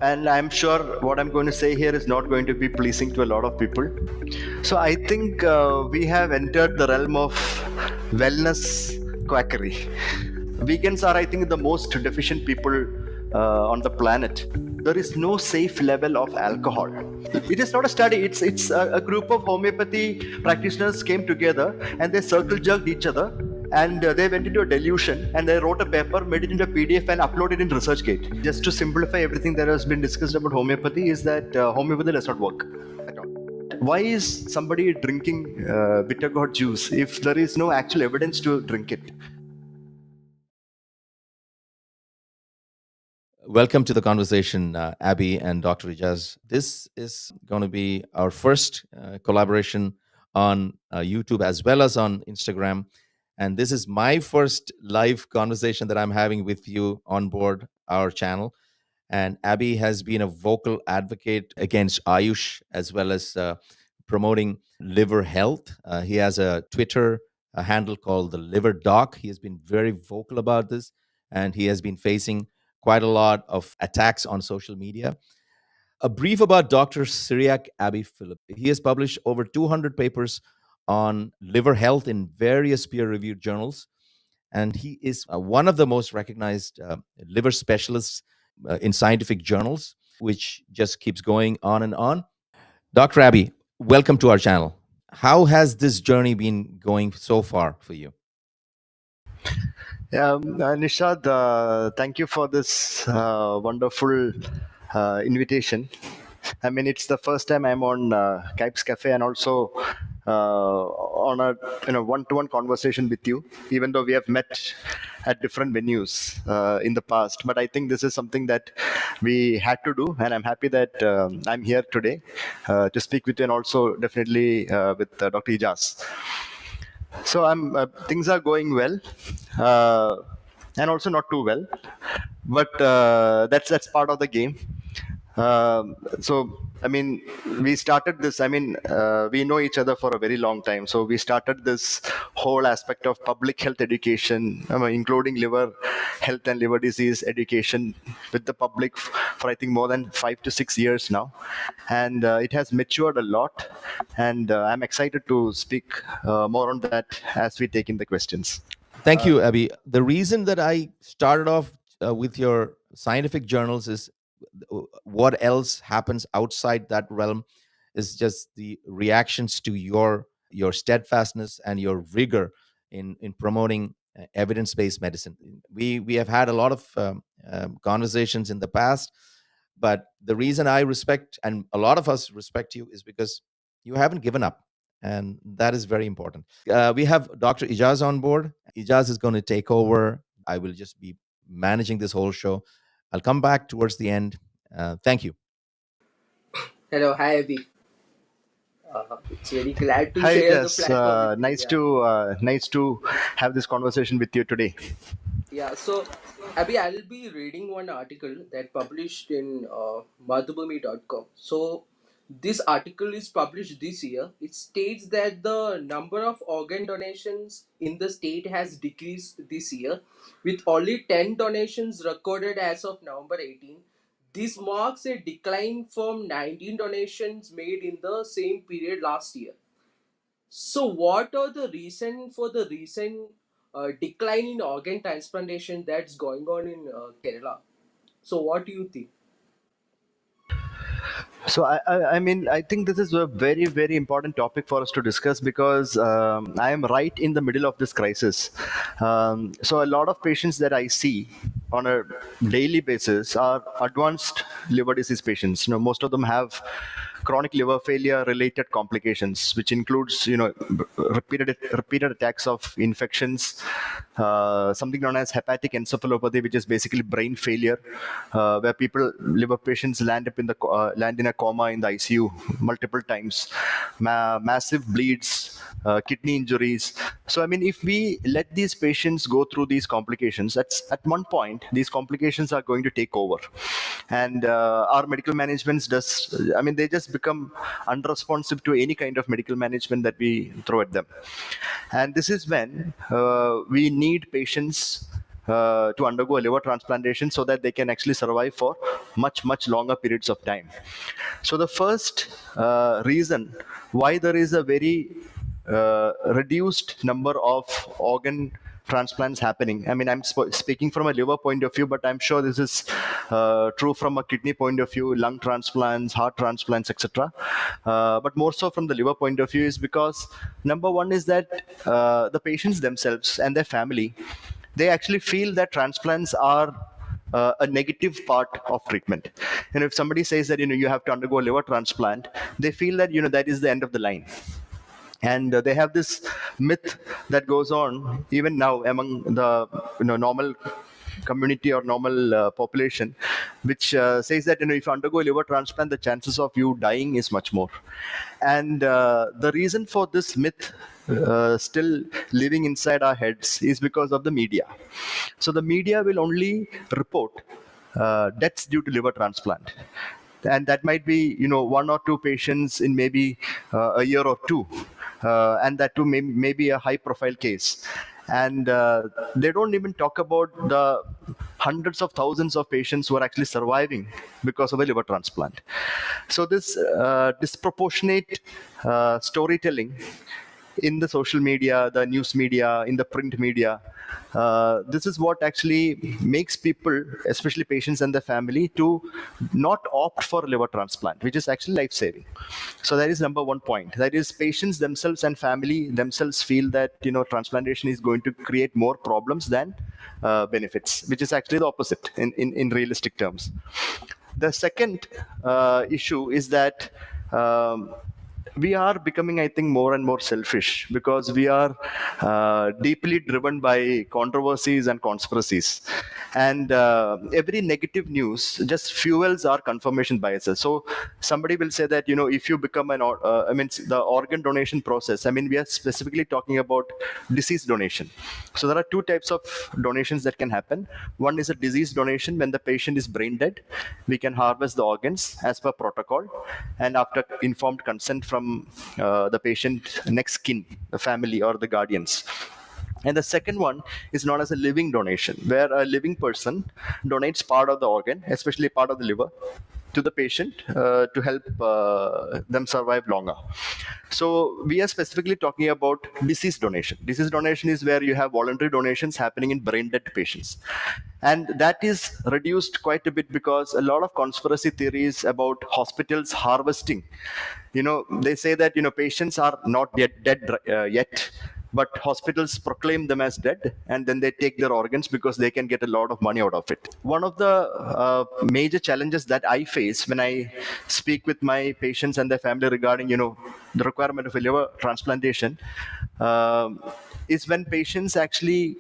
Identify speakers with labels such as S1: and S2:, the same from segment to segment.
S1: And I'm sure what I'm going to say here is not going to be pleasing to a lot of people. So I think we have entered the realm of wellness quackery. Vegans are, I think, the most deficient people on the planet. There is no safe level of alcohol. It is not a study. It's a group of homeopathy practitioners came together and they circle jerked each other, and they went into a delusion and they wrote a paper, made it into a PDF, and uploaded it in ResearchGate. Just to simplify everything that has been discussed about homeopathy is that homeopathy does not work at all. Why is somebody drinking bitter gourd juice if there is no actual evidence to drink it?
S2: Welcome to the conversation, Abby and Dr. Ijas. This is going to be our first collaboration on YouTube as well as on Instagram. And this is my first live conversation that I'm having with you on board our channel. And Abby has been a vocal advocate against Ayush as well as promoting liver health. He has a Twitter handle called the Liver Doc. He has been very vocal about this, and he has been facing quite a lot of attacks on social media. A brief about Dr. Cyriac Abbey Philip. He has published over 200 papers on liver health in various peer reviewed journals, and he is one of the most recognized liver specialists in scientific journals, which just keeps going on and on. Dr. Abbey, welcome to our channel. How has this journey been going so far for you?
S1: Nishad, thank you for this wonderful invitation. I mean, it's the first time I'm on Kipes Cafe and also on a one-to-one conversation with you, even though we have met at different venues in the past. But I think this is something that we had to do, and I'm happy that I'm here today to speak with you, and also definitely with Dr. Ijas. So I'm things are going well, uh, and also not too well, but that's part of the game. So I mean, we started this. I mean, we know each other for a very long time. So we started this whole aspect of public health education, including liver health and liver disease education with the public for I think more than 5 to 6 years now, and it has matured a lot. And I'm excited to speak more on that as we take in the questions.
S2: Thank you, Abby. The reason that I started off with your scientific journals is what else happens outside that realm is just the reactions to your steadfastness and your rigor in promoting evidence-based medicine. We have had a lot of conversations in the past, but the reason I respect and a lot of us respect you is because you haven't given up, and that is very important. We have Dr. Ijaz on board. Ijaz is going to take over. I will just be managing this whole show. I'll come back towards the end. Thank you.
S3: Hello, hi Abhi. It's very glad to
S1: Hi,
S3: share the
S1: Jas.
S3: platform with you. Yeah,
S1: Nice to have this conversation with you today.
S3: yeah. So, Abhi, I'll be reading one article that published in madhubhumi.com. So, this article is published this year. It states that the number of organ donations in the state has decreased this year, with only 10 donations recorded as of November 18. This marks a decline from 19 donations made in the same period last year. So, what are the reason for the recent decline in organ transplantation that's going on in Kerala? So, what do you think?
S1: So I mean, I think this is a very, very important topic for us to discuss because I am right in the middle of this crisis. So a lot of patients that I see on a daily basis are advanced liver disease patients. Most of them have chronic liver failure related complications, which includes repeated attacks of infections, something known as hepatic encephalopathy, which is basically brain failure, where people liver patients land in a coma in the ICU multiple times, massive bleeds, kidney injuries. So I mean, if we let these patients go through these complications, at one point these complications are going to take over, and our medical managements does. I mean, they just become unresponsive to any kind of medical management that we throw at them. And this is when we need patients to undergo a liver transplantation so that they can actually survive for much longer periods of time. So the first reason why there is a very reduced number of organ transplants happening. I mean, I'm speaking from a liver point of view, but I'm sure this is true from a kidney point of view, lung transplants, heart transplants, etc. But more so from the liver point of view is because number one is that the patients themselves and their family, they actually feel that transplants are a negative part of treatment. And if somebody says that you have to undergo a liver transplant, they feel that that is the end of the line. And they have this myth that goes on even now among the normal community or normal population, which says that if you undergo a liver transplant, the chances of you dying is much more. And the reason for this myth still living inside our heads is because of the media. So the media will only report deaths due to liver transplant, and that might be one or two patients in maybe a year or two, and that too maybe a high profile case. And they don't even talk about the hundreds of thousands of patients who are actually surviving because of a liver transplant. So this disproportionate storytelling in the social media, the news media, in the print media, this is what actually makes people, especially patients and the family, to not opt for liver transplant, which is actually life-saving. So that is number one point. That is, patients themselves and family themselves feel that transplantation is going to create more problems than benefits, which is actually the opposite in realistic terms. The second issue is that we are becoming, I think, more and more selfish because we are deeply driven by controversies and conspiracies. And every negative news just fuels our confirmation biases. So somebody will say that, if you become the organ donation process, we are specifically talking about disease donation. So there are two types of donations that can happen. One is a disease donation. When the patient is brain dead, we can harvest the organs as per protocol and after informed consent from the patient next kin, the family or the guardians. And the second one is known as a living donation, where a living person donates part of the organ, especially part of the liver, to the patient to help them survive longer. So we are specifically talking about disease donation. Disease donation is where you have voluntary donations happening in brain dead patients. And that is reduced quite a bit because a lot of conspiracy theories about hospitals harvesting, they say that, patients are not yet dead yet, but hospitals proclaim them as dead and then they take their organs because they can get a lot of money out of it. One of the major challenges that I face when I speak with my patients and their family regarding the requirement of a liver transplantation is when patients actually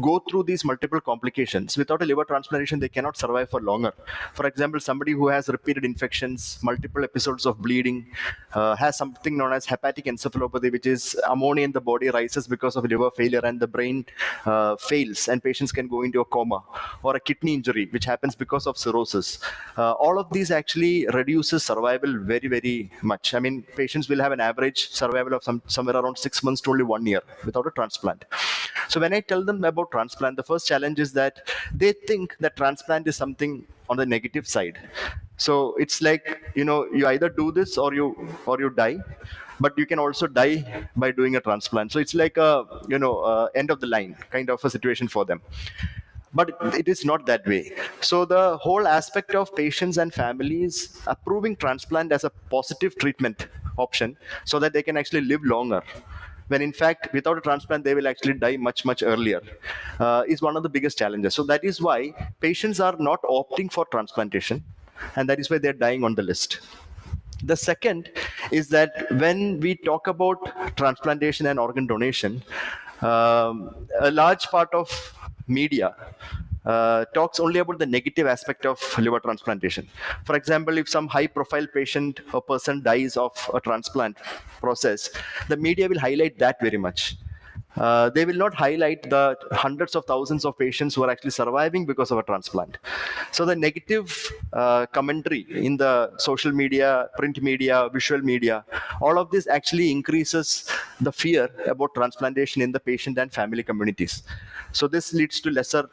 S1: go through these multiple complications. Without a liver transplantation, they cannot survive for longer. For example, somebody who has repeated infections, multiple episodes of bleeding, has something known as hepatic encephalopathy, which is ammonia in the body rises because of liver failure and the brain fails and patients can go into a coma, or a kidney injury, which happens because of cirrhosis. All of these actually reduces survival very, very much. Patients will have an average survival of somewhere around 6 months to only 1 year without a transplant. So when I tell them about transplant, the first challenge is that they think that transplant is something on the negative side. So it's like, you either do this or you die, but you can also die by doing a transplant. So it's like a end of the line kind of a situation for them. But it is not that way. So the whole aspect of patients and families approving transplant as a positive treatment option so that they can actually live longer, when in fact without a transplant they will actually die much earlier, is one of the biggest challenges. So that is why patients are not opting for transplantation, and that is why they're dying on the list. The second is that when we talk about transplantation and organ donation, a large part of media talks only about the negative aspect of liver transplantation. For example, if some high profile patient or person dies of a transplant process, the media will highlight that very much. They will not highlight the hundreds of thousands of patients who are actually surviving because of a transplant. So the negative commentary in the social media, print media, visual media, all of this actually increases the fear about transplantation in the patient and family communities. So this leads to lesser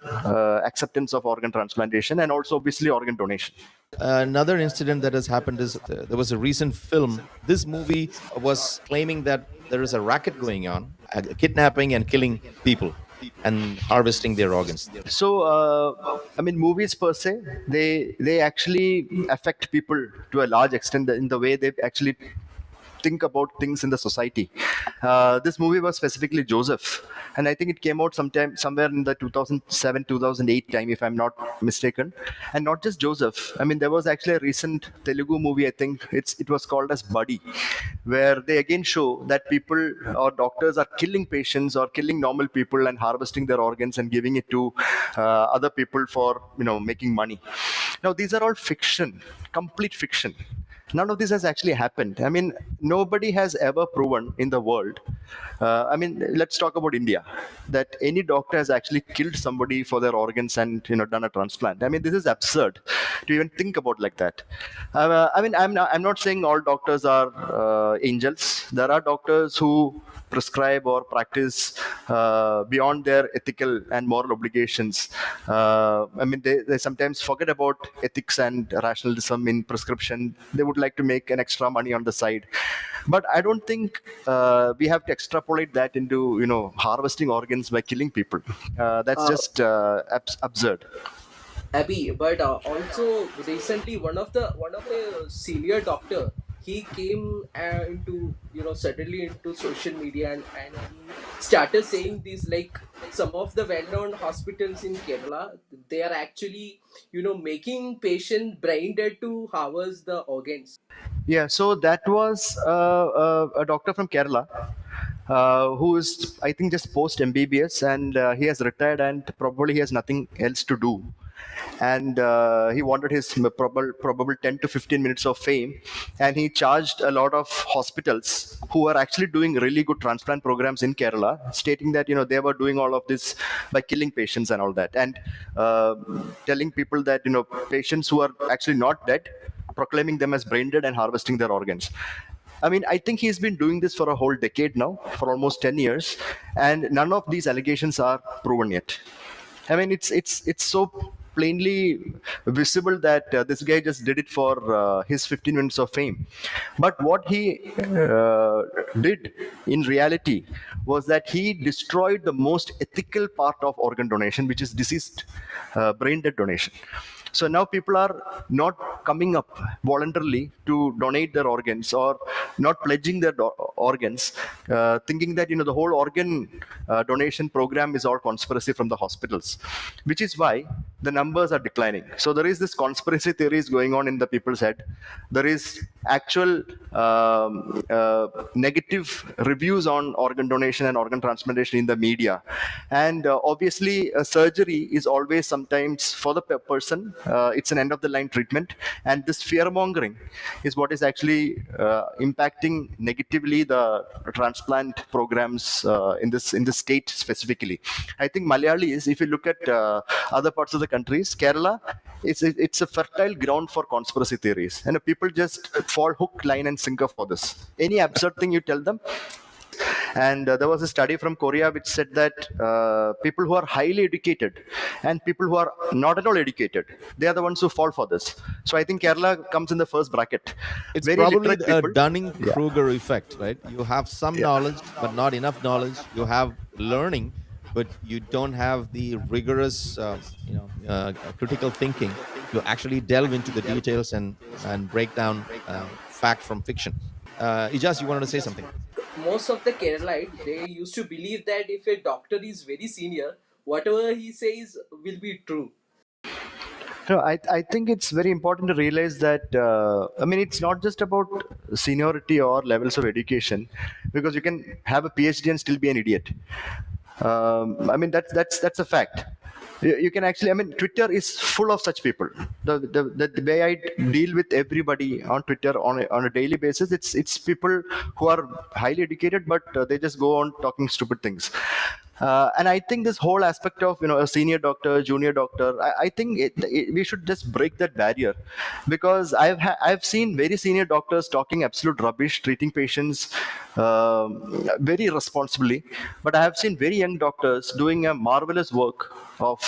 S1: acceptance of organ transplantation and also obviously organ donation.
S2: Another incident that has happened is there was a recent film. This movie was claiming that there is a racket going on, kidnapping and killing people and harvesting their organs.
S1: So I mean, movies per se, they actually affect people to a large extent in the way they actually think about things in the society. This movie was specifically Joseph, and I think it came out somewhere in the 2007 2008 time, if I'm not mistaken. And not just Joseph. I mean, there was actually a recent Telugu movie. I think it was called as Buddy, where they again show that people or doctors are killing patients or killing normal people and harvesting their organs and giving it to other people for making money. Now these are all fiction, complete fiction. None of this has actually happened. I mean, nobody has ever proven in the world. I mean, let's talk about India, that any doctor has actually killed somebody for their organs and done a transplant. I mean, this is absurd to even think about like that. I mean, I'm not saying all doctors are angels. There are doctors who prescribe or practice beyond their ethical and moral obligations. I mean, they sometimes forget about ethics and rationalism in prescription. They would like to make an extra money on the side. But I don't think we have to extrapolate that into harvesting organs by killing people. That's
S3: Uh,
S1: just absurd.
S3: Abby, but also recently one of the senior doctor, he came into suddenly into social media, and he started saying this, like some of the well-known hospitals in Kerala, they are actually making patient brain dead to harvest the organs.
S1: Yeah, so that was a doctor from Kerala who is, I think, just post MBBS, and he has retired, and probably he has nothing else to do. And he wanted his probable 10 to 15 minutes of fame, and he charged a lot of hospitals who are actually doing really good transplant programs in Kerala, stating that they were doing all of this by killing patients and all that, and telling people that patients who are actually not dead, proclaiming them as brain dead and harvesting their organs. I mean, I think he's been doing this for a whole decade now, for almost 10 years, and none of these allegations are proven yet. I mean, it's so plainly visible that this guy just did it for his 15 minutes of fame. But what he did in reality was that he destroyed the most ethical part of organ donation, which is deceased brain dead donation. So now people are not coming up voluntarily to donate their organs or not pledging their organs, thinking that the whole organ donation program is all conspiracy from the hospitals, which is why the numbers are declining. So there is this conspiracy theories going on in the people's head. There is actual negative reviews on organ donation and organ transplantation in the media, and obviously surgery is always sometimes for the person, it's an end of the line treatment, and this fear mongering is what is actually impacting negatively the transplant programs in this state specifically. I think Malayalis, if you look at other parts of the countries, Kerala, it's a fertile ground for conspiracy theories, and people just fall hook, line, and sinker for this. Any absurd thing you tell them. And there was a study from Korea which said that people who are highly educated and people who are not at all educated, they are the ones who fall for this. So I think Kerala comes in the first bracket.
S2: It's
S1: Very
S2: probably
S1: literate
S2: a
S1: people. Yeah.
S2: Dunning-Kruger effect, right? You have some
S1: Yeah.
S2: knowledge, but not enough knowledge. You have learning, but you don't have the rigorous, critical thinking to actually delve into the details and break down fact from fiction. Ijas, you wanted to say something?
S3: Most of the Keralite, they used to believe that if a doctor is very senior, whatever he says will be true.
S1: No, I think it's very important to realize that, I mean, it's not just about seniority or levels of education, because you can have a PhD and still be an idiot. I mean, that's a fact. You can actually, I mean, Twitter is full of such people. The way I deal with everybody on Twitter on a daily basis, it's people who are highly educated, but they just go on talking stupid things. And I think this whole aspect of, you know, a senior doctor, junior doctor, I think we should just break that barrier, because I've seen very senior doctors talking absolute rubbish, treating patients very responsibly, but I have seen very young doctors doing a marvelous work of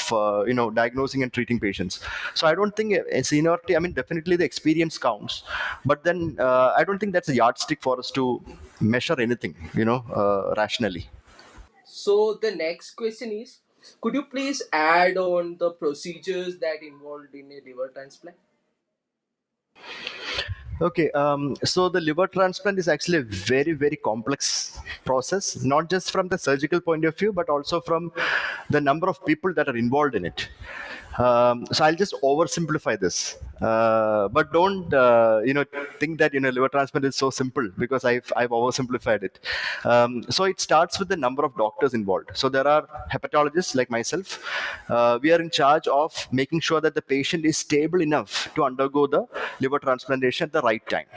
S1: diagnosing and treating patients. So I don't think a seniority, I mean, definitely the experience counts, but then I don't think that's a yardstick for us to measure anything, rationally.
S3: So the next question is, could you please add on the procedures that involved in a liver transplant?
S1: Okay, so the liver transplant is actually a very, very complex process, not just from the surgical point of view, but also from the number of people that are involved in it. So I'll just oversimplify this, but don't think that liver transplant is so simple, because I've oversimplified it. So it starts with the number of doctors involved. So there are hepatologists like myself. We are in charge of making sure that the patient is stable enough to undergo the liver transplantation at the right time.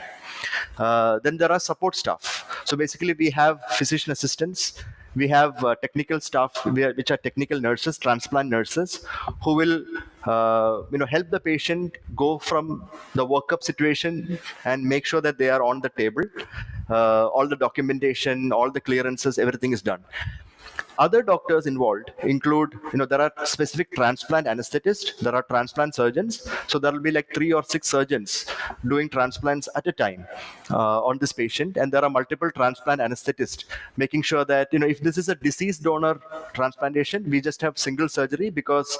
S1: Then there are support staff. So basically, we have physician assistants. We have technical staff, which are technical nurses, transplant nurses, who will help the patient go from the workup situation and make sure that they are on the table. All the documentation, all the clearances, everything is done. Other doctors involved include, there are specific transplant anesthetists, there are transplant surgeons. So there will be like 3 or 6 surgeons doing transplants at a time on this patient. And there are multiple transplant anesthetists making sure that, if this is a deceased donor transplantation, we just have single surgery, because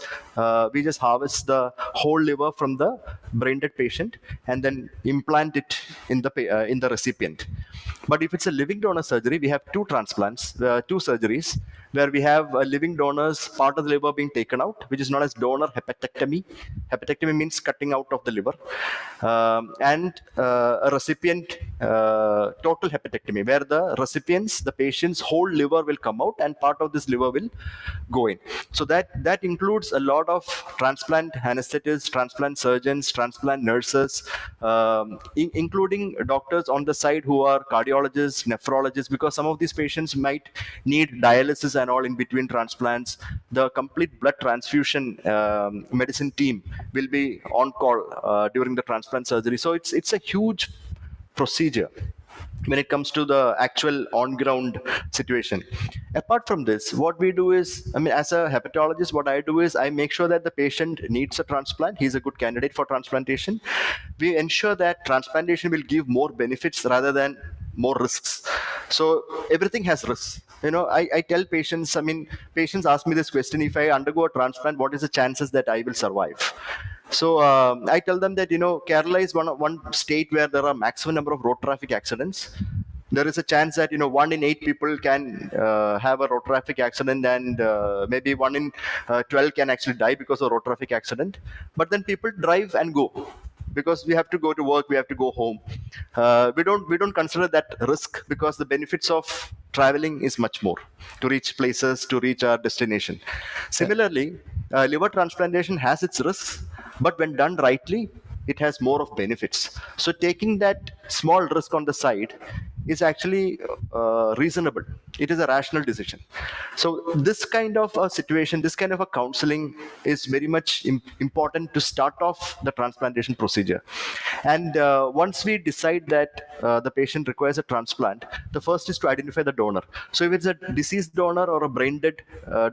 S1: we just harvest the whole liver from the brain dead patient and then implant it in the recipient. But if it's a living donor surgery, we have 2 transplants, 2 surgeries, where we have living donors, part of the liver being taken out, which is known as donor hepatectomy. Hepatectomy means cutting out of the liver. And a recipient total hepatectomy, where the recipient's, the patient's whole liver will come out and part of this liver will go in. So that includes a lot of transplant anesthetists, transplant surgeons, transplant nurses, including doctors on the side who are cardiologists, nephrologists, because some of these patients might need dialysis and all in between transplants. The complete blood transfusion medicine team will be on call during the transplant surgery. So it's a huge procedure when it comes to the actual on ground situation. Apart from this, what we do is, I mean, as a hepatologist, what I do is I make sure that the patient needs a transplant, he's a good candidate for transplantation. We ensure that transplantation will give more benefits rather than more risks. So everything has risks. I tell patients, I mean, patients ask me this question: if I undergo a transplant, what is the chances that I will survive? So I tell them that Kerala is one state where there are maximum number of road traffic accidents. There is a chance that 1 in 8 people can have a road traffic accident, and maybe 1 in 12 can actually die because of road traffic accident. But then people drive and go, because we have to go to work, we have to go home. We don't consider that risk, because the benefits of traveling is much more to reach places, to reach our destination. Similarly, liver transplantation has its risks, but when done rightly, it has more of benefits. So taking that small risk on the side is actually reasonable. It is a rational decision. So this kind of a situation, this kind of a counseling is very much important to start off the transplantation procedure. And once we decide that the patient requires a transplant, the first is to identify the donor. So if it's a deceased donor or a brain dead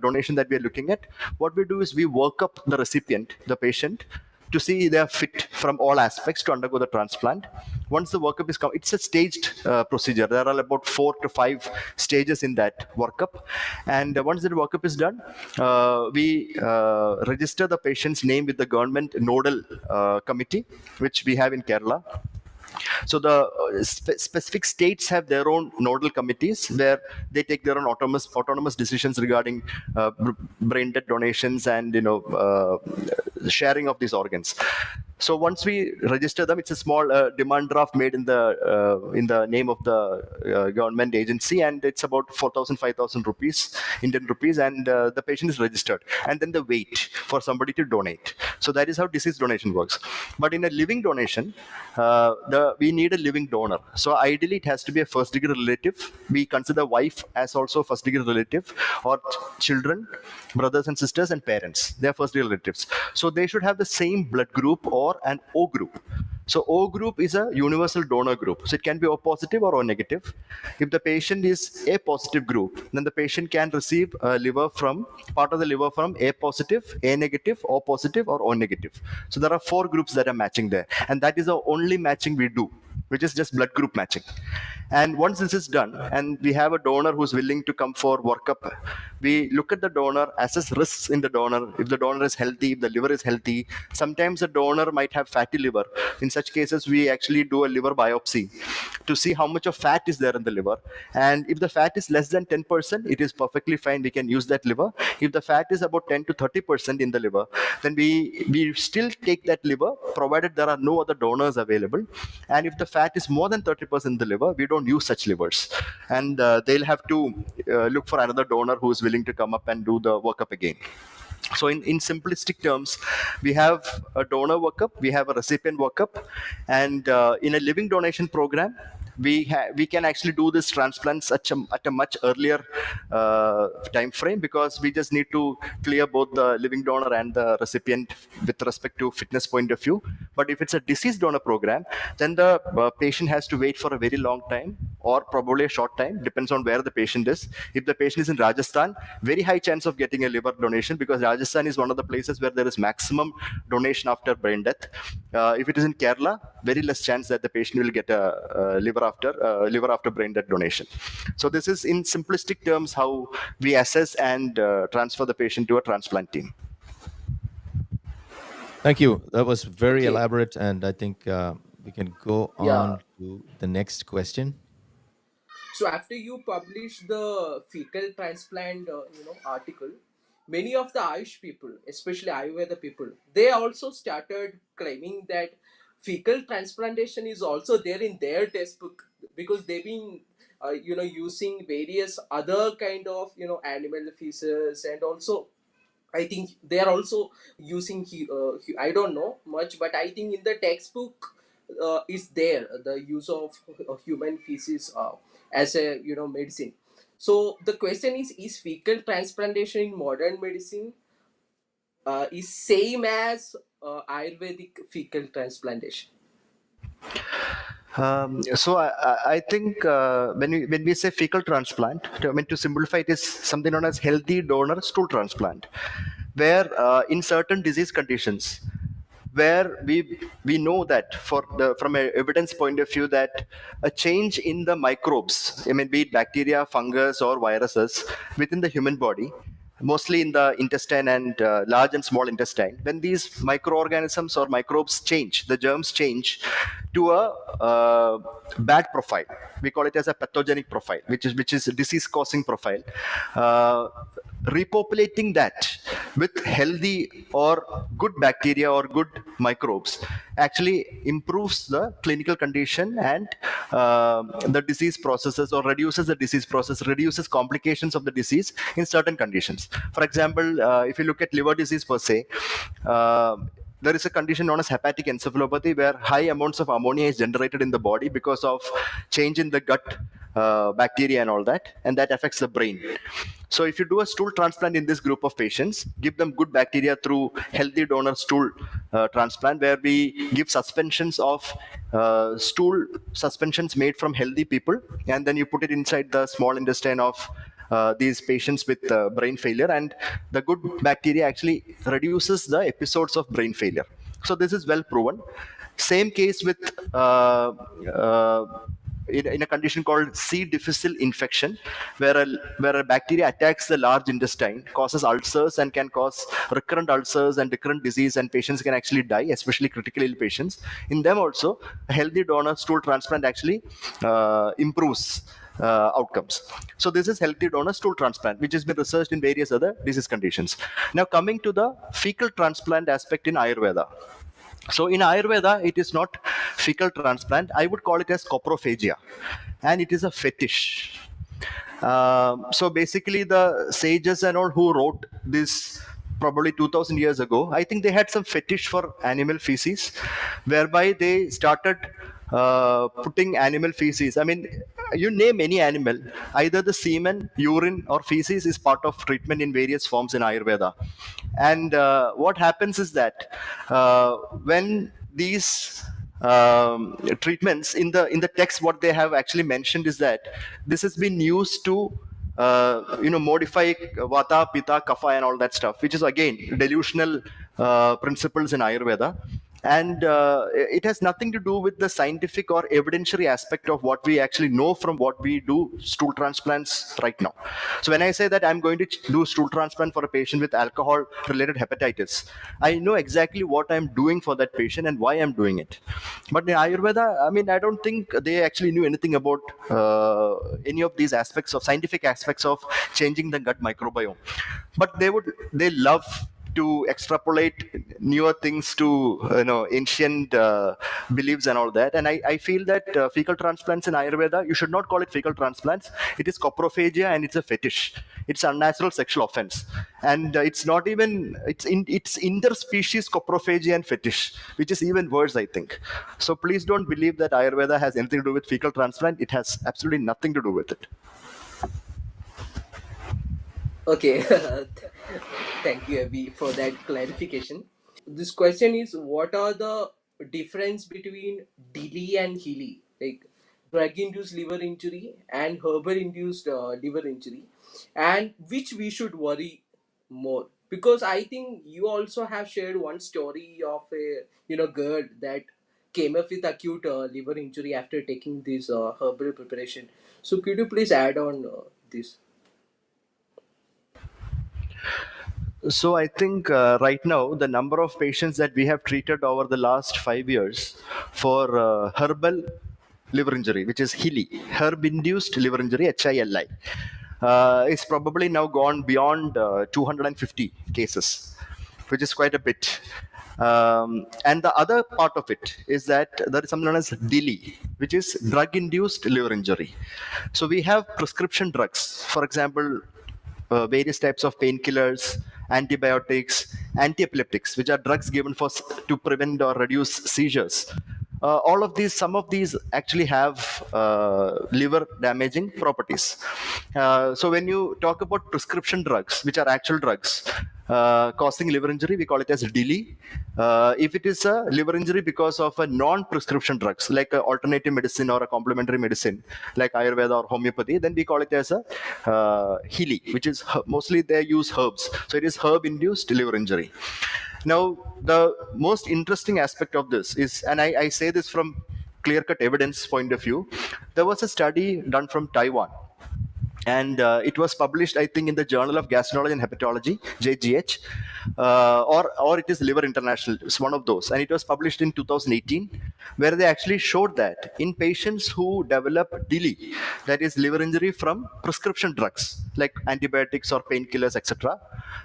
S1: donation that we are looking at, what we do is we work up the recipient, the patient, to see they are fit from all aspects to undergo the transplant. Once the workup is come, it's a staged procedure. There are about 4 to 5 stages in that workup. And once the workup is done, we register the patient's name with the government nodal committee, which we have in Kerala. So the specific states have their own nodal committees, where they take their own autonomous decisions regarding brain dead donations and sharing of these organs. So once we register them, it's a small demand draft made in the name of the government agency, and it's about 4,000, 5,000 rupees, Indian rupees, and the patient is registered, and then they wait for somebody to donate. So that is how disease donation works. But in a living donation, we need a living donor. So ideally, it has to be a first degree relative. We consider wife as also first degree relative, or children, brothers and sisters, and parents. They are first degree relatives. So they should have the same blood group or an O group. So O group is a universal donor group. So it can be O positive or O negative. If the patient is A positive group, then the patient can receive part of the liver from A positive, A negative, O positive, or O negative. So there are 4 groups that are matching there. And that is the only matching we do, which is just blood group matching. And once this is done, and we have a donor who's willing to come for workup, we look at the donor, assess risks in the donor. If the donor is healthy, if the liver is healthy, sometimes the donor might have fatty liver. In such cases, we actually do a liver biopsy to see how much of fat is there in the liver. And if the fat is less than 10%, it is perfectly fine. We can use that liver. If the fat is about 10 to 30% in the liver, then we still take that liver, provided there are no other donors available. And if the fat is more than 30% in the liver, we don't use such livers. And they'll have to look for another donor who is willing to come up and do the workup again. So in simplistic terms, we have a donor workup, we have a recipient workup, and in a living donation program, we can actually do this transplants at a much earlier time frame, because we just need to clear both the living donor and the recipient with respect to fitness point of view. But if it's a deceased donor program, then the patient has to wait for a very long time, or probably a short time, depends on where the patient is. If the patient is in Rajasthan, very high chance of getting a liver donation, because Rajasthan is one of the places where there is maximum donation after brain death. If it is in Kerala, very less chance that the patient will get a liver after brain death donation. So this is in simplistic terms how we assess and transfer the patient to a transplant team.
S2: Thank you. That was very
S3: Okay.
S2: elaborate, and I think we can go
S3: Yeah.
S2: on to the next question.
S3: So after you publish the fecal transplant, article, many of the Ayush people, especially Ayurveda people, they also started claiming that fecal transplantation is also there in their textbook, because they've been, using various other kind of, animal feces, and also I think they are also using I don't know much, but I think in the textbook is there the use of human feces as a medicine. So the question is fecal transplantation in modern medicine is same as Ayurvedic fecal transplantation?
S1: So I think when we say fecal transplant, to simplify, it is something known as healthy donor stool transplant, where in certain disease conditions, where we know that from an evidence point of view, that a change in the microbes, be it bacteria, fungus, or viruses within the human body, mostly in the intestine and large and small intestine, when these microorganisms or microbes change, the germs change to a bad profile. We call it as a pathogenic profile, which is a disease causing profile. Uh, Repopulating that with healthy or good bacteria or good microbes actually improves the clinical condition, and the disease processes, or reduces the disease process, reduces complications of the disease in certain conditions. For example, if you look at liver disease per se, uh, there is a condition known as hepatic encephalopathy, where high amounts of ammonia is generated in the body because of change in the gut bacteria and all that, and that affects the brain. So if you do a stool transplant in this group of patients, give them good bacteria through healthy donor stool transplant, where we give suspensions of stool suspensions made from healthy people, and then you put it inside the small intestine of these patients with brain failure, and the good bacteria actually reduces the episodes of brain failure. So this is well proven. Same case with in a condition called C. difficile infection, where a bacteria attacks the large intestine, causes ulcers, and can cause recurrent ulcers and recurrent disease, and patients can actually die, especially critically ill patients. In them also, a healthy donor stool transplant actually improves outcomes. So this is healthy donor stool transplant, which has been researched in various other disease conditions. Now coming to the fecal transplant aspect in Ayurveda. So in Ayurveda, it is not fecal transplant. I would call it as coprophagia, and it is a fetish. So basically, the sages and all who wrote this probably 2000 years ago, I think they had some fetish for animal feces, whereby they started putting animal feces. I mean, you name any animal, either the semen, urine, or feces is part of treatment in various forms in Ayurveda. And what happens is that when these treatments in the text, what they have actually mentioned is that this has been used to modify vata, pitta, kapha, and all that stuff, which is again delusional principles in Ayurveda. And it has nothing to do with the scientific or evidentiary aspect of what we actually know from what we do stool transplants right now. So when I say that I'm going to do stool transplant for a patient with alcohol related hepatitis, I know exactly what I'm doing for that patient and why I'm doing it. But in Ayurveda, I mean, I don't think they actually knew anything about any of these aspects of scientific aspects of changing the gut microbiome. But they love to extrapolate newer things to ancient beliefs and all that. And I feel that fecal transplants in Ayurveda, you should not call it fecal transplants. It is coprophagia, and it's a fetish. It's unnatural sexual offense, and it's not even it's interspecies coprophagia and fetish, which is even worse, I think. So please don't believe that Ayurveda has anything to do with fecal transplant. It has absolutely nothing to do with it.
S3: Okay, thank you, Abhi, for that clarification. This question is, what are the difference between DILI and HEALY, like drug-induced liver injury and herbal-induced liver injury, and which we should worry more? Because I think you also have shared one story of a girl that came up with acute liver injury after taking this herbal preparation. So could you please add on this?
S1: So I think right now the number of patients that we have treated over the last 5 years for herbal liver injury, which is HILI, herb-induced liver injury, HILI, is probably now gone beyond 250 cases, which is quite a bit. And the other part of it is that there is something known as DILI, which is drug-induced liver injury. So we have prescription drugs, for example, various types of painkillers, antibiotics, anti-epileptics, which are drugs given to prevent or reduce seizures. All of these, some of these actually have liver damaging properties. So when you talk about prescription drugs, which are actual drugs causing liver injury, we call it as DILI. If it is a liver injury because of a non-prescription drugs, like a alternative medicine or a complementary medicine, like Ayurveda or Homeopathy, then we call it as a HEALY, which is mostly they use herbs. So it is herb-induced liver injury. Now, the most interesting aspect of this is, and I say this from clear-cut evidence point of view, there was a study done from Taiwan, and it was published, I think, in the Journal of Gastroenterology and Hepatology, JGH, or it is Liver International. It's one of those, and it was published in 2018, where they actually showed that in patients who develop DILI, that is liver injury from prescription drugs like antibiotics or painkillers, etc.,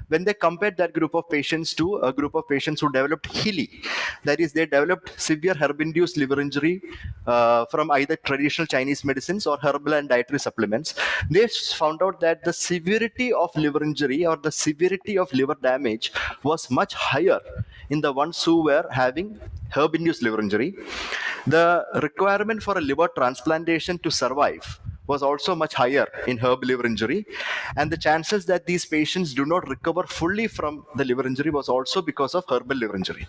S1: when they compared that group of patients to a group of patients who developed HEALY, that is, they developed severe herb-induced liver injury from either traditional Chinese medicines or herbal and dietary supplements, they found out that the severity of liver injury or the severity of liver damage was much higher in the ones who were having herb-induced liver injury. The requirement for a liver transplantation to survive was also much higher in herb liver injury, and the chances that these patients do not recover fully from the liver injury was also because of herbal liver injury.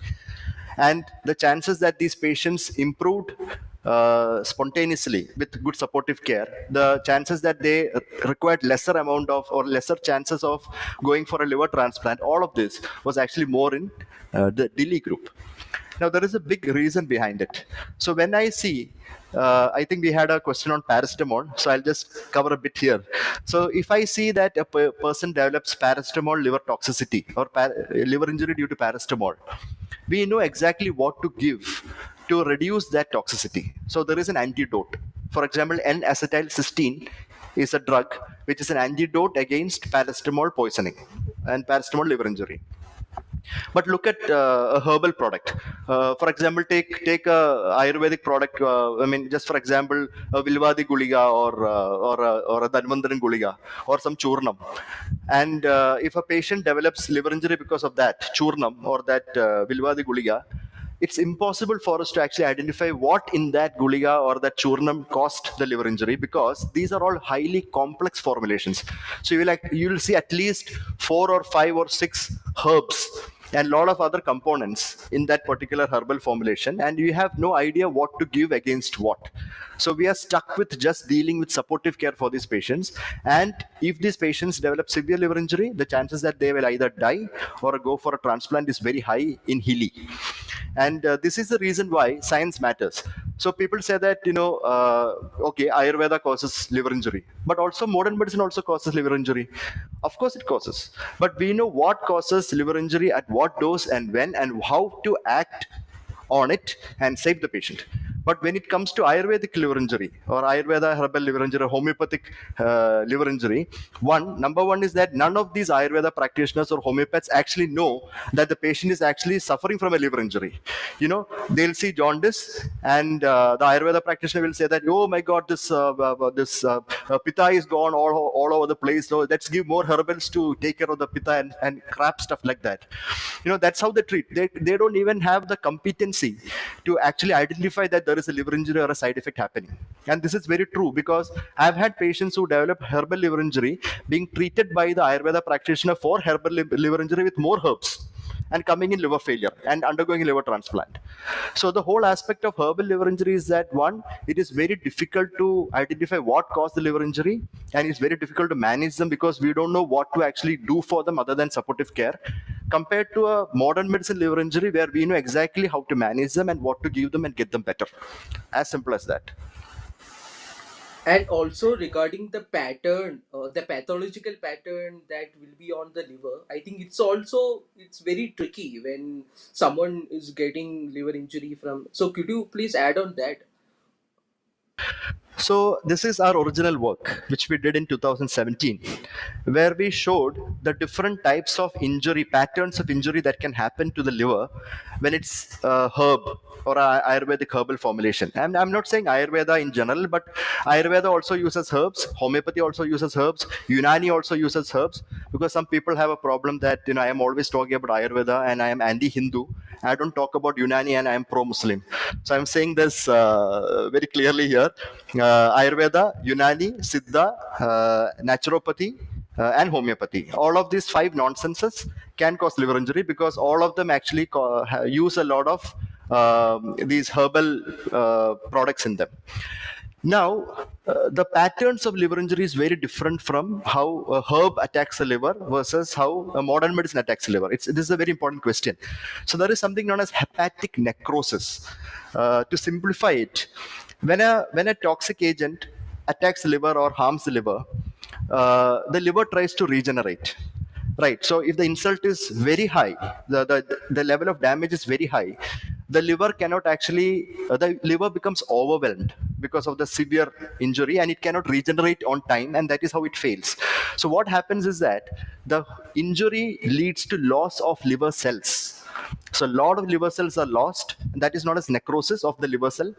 S1: And the chances that these patients improved spontaneously with good supportive care, the chances that they required lesser amount of or lesser chances of going for a liver transplant, all of this was actually more in the DILI group. Now, there is a big reason behind it. So when I see, I think we had a question on paracetamol, so I'll just cover a bit here. So if I see that a person develops paracetamol liver toxicity or liver injury due to paracetamol, we know exactly what to give to reduce that toxicity. So there is an antidote. For example, N-acetylcysteine is a drug which is an antidote against paracetamol poisoning and paracetamol liver injury. But look at a herbal product. For example, take a Ayurvedic product. Just for example, a Vilvadi Guliga or a Dhanvantaran Guliga or some Churnam. And if a patient develops liver injury because of that Churnam or that Vilvadi Guliga, it's impossible for us to actually identify what in that guliga or that churnam caused the liver injury, because these are all highly complex formulations. So you'll see at least 4 or 5 or 6 herbs and a lot of other components in that particular herbal formulation, and you have no idea what to give against what. So we are stuck with just dealing with supportive care for these patients. And if these patients develop severe liver injury, the chances that they will either die or go for a transplant is very high in Hilly. And this is the reason why science matters. So people say that, okay, Ayurveda causes liver injury, but also modern medicine also causes liver injury. Of course it causes, but we know what causes liver injury, at what dose and when, and how to act on it and save the patient. But when it comes to Ayurvedic liver injury or Ayurveda herbal liver injury or homeopathic liver injury, number one is that none of these Ayurveda practitioners or homeopaths actually know that the patient is actually suffering from a liver injury. They'll see jaundice, and the Ayurveda practitioner will say that, oh my God, this pitta is gone all over the place. So let's give more herbals to take care of the pitta and crap stuff like that. That's how they treat. They don't even have the competency to actually identify that there is a liver injury or a side effect happening. And this is very true, because I've had patients who develop herbal liver injury being treated by the Ayurveda practitioner for herbal liver injury with more herbs, and coming in liver failure and undergoing liver transplant. So the whole aspect of herbal liver injury is that, one, it is very difficult to identify what caused the liver injury, and it's very difficult to manage them because we don't know what to actually do for them other than supportive care, compared to a modern medicine liver injury where we know exactly how to manage them and what to give them and get them better. As simple as that.
S3: And also regarding the pattern, the pathological pattern that will be on the liver, I think it's very tricky when someone is getting liver injury from. So could you please add on that?
S1: So this is our original work, which we did in 2017, where we showed the different types of injury, patterns of injury that can happen to the liver when it's herb or a Ayurvedic herbal formulation. And I'm not saying Ayurveda in general, but Ayurveda also uses herbs. Homeopathy also uses herbs. Unani also uses herbs, because some people have a problem that, I am always talking about Ayurveda and I am anti-Hindu. I don't talk about Unani and I am pro-Muslim. So I'm saying this very clearly here. Ayurveda, Unani, Siddha, Naturopathy, and Homeopathy. All of these 5 nonsenses can cause liver injury, because all of them actually use a lot of these herbal products in them. Now, the patterns of liver injury is very different from how a herb attacks the liver versus how a modern medicine attacks the liver. This is a very important question. So there is something known as hepatic necrosis. To simplify it, when a toxic agent attacks the liver or harms the liver tries to regenerate. Right. So if the insult is very high, the level of damage is very high, the liver cannot actually, the liver becomes overwhelmed because of the severe injury, and it cannot regenerate on time, and that is how it fails. So what happens is that the injury leads to loss of liver cells. So a lot of liver cells are lost, and that is known as necrosis of the liver cell.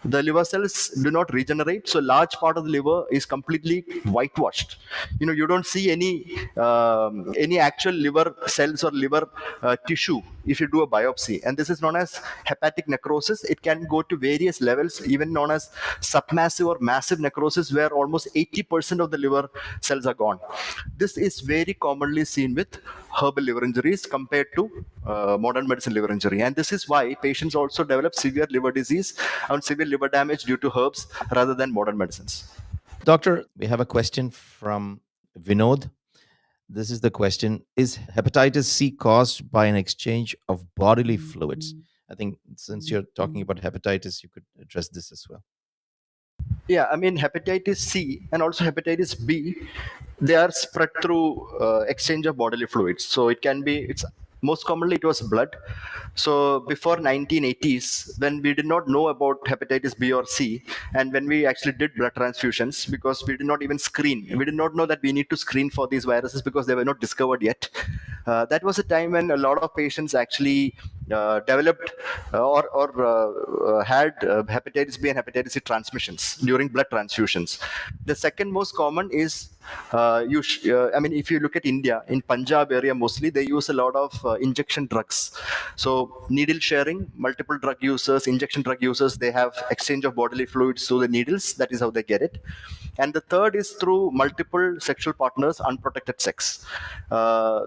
S1: The liver cells do not regenerate, so large part of the liver is completely whitewashed. You don't see any actual liver cells or liver tissue if you do a biopsy, and this is known as hepatic necrosis. It can go to various levels, even known as submassive or massive necrosis, where almost 80% of the liver cells are gone. This is very commonly seen with herbal liver injuries compared to modern medicine liver injury, and this is why patients also develop severe liver disease and severe liver damage due to herbs rather than modern medicines.
S2: Doctor, we have a question from Vinod. This is the question: is hepatitis C caused by an exchange of bodily fluids? I think since you're talking about hepatitis, you could address this as well.
S1: Yeah, hepatitis C and also hepatitis B, they are spread through exchange of bodily fluids. So it's most commonly it was blood. So before 1980s, when we did not know about hepatitis B or C, and when we actually did blood transfusions, because we did not even screen, we did not know that we need to screen for these viruses because they were not discovered yet. That was a time when a lot of patients actually developed or had hepatitis B and hepatitis C transmissions during blood transfusions. The second most common is I mean, if you look at India, in Punjab area mostly, they use a lot of injection drugs. So needle sharing, multiple drug users, injection drug users, they have exchange of bodily fluids through the needles. That is how they get it. And the third is through multiple sexual partners, unprotected sex.